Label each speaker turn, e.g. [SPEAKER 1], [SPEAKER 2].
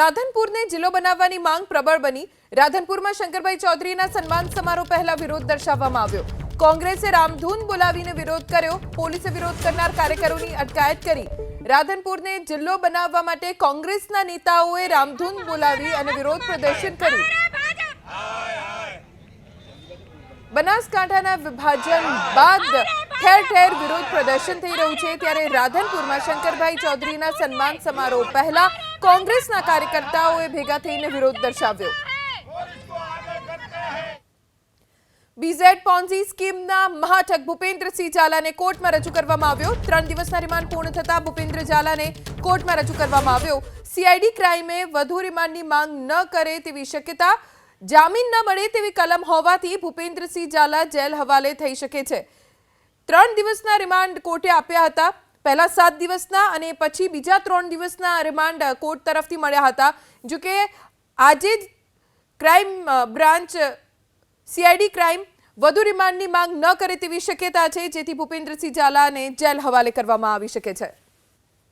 [SPEAKER 1] રાધનપુરને જિલ્લો બનાવવાની માંગ પ્રબળ બની। રાધનપુરમાં શંકરભાઈ ચૌધરીના સન્માન સમારોહ પહેલા વિરોધ દર્શાવવામાં આવ્યો। કોંગ્રેસે રામધૂન બોલાવીને વિરોધ કર્યો। પોલીસે વિરોધ કરનાર કાર્યકરોની અટકાયત કરી। રાધનપુરને જિલ્લો બનાવવા માટે કોંગ્રેસના નેતાઓએ રામધૂન બોલાવી અને વિરોધ પ્રદર્શન કર્યું। બનાસકાંઠાના વિભાજન બાદ ઠેર ઠેર વિરોધ પ્રદર્શન થઈ રહ્યું છે, ત્યારે રાધનપુરમાં શંકરભાઈ ચૌધરીના સન્માન સમારોહ પહેલા કોંગ્રેસના કાર્યકર્તાઓએ ભેગા થઈને વિરોધ દર્શાવ્યો। બીઝેડ પોન્ઝી સ્કીમના મહાઠગ ભૂપેન્દ્રસિંહ ઝાલાને કોર્ટમાં રજૂ કરવામાં આવ્યો। 3 દિવસના રિમાન્ડ પૂર્ણ થતા ભૂપેન્દ્ર ઝાલાને કોર્ટમાં રજૂ કરવામાં આવ્યો। સીઆઈડી ક્રાઇમે વધુ રિમાન્ડની માંગ ન કરે તેવી શક્યતા। જામીન ન મળે તેવી કલમ હોવાથી ભૂપેન્દ્રસિંહ ઝાલા જેલ હવાલે થઈ શકે છે। 3 દિવસના રિમાન્ડ કોર્ટે આપ્યા હતા। પહેલા 7 દિવસના અને પછી બીજા 3 દિવસના રિમાન્ડ કોર્ટ તરફથી મળ્યા હતા। જો કે આજે જ ક્રાઇમ બ્રાન્ચ સીઆઈડી ક્રાઇમ વધુ રિમાન્ડની માંગ ન કરે તેવી શક્યતા છે, જેથી ભૂપેન્દ્રસિંહ ઝાલાને જેલ હવાલે કરવામાં આવી શકે છે।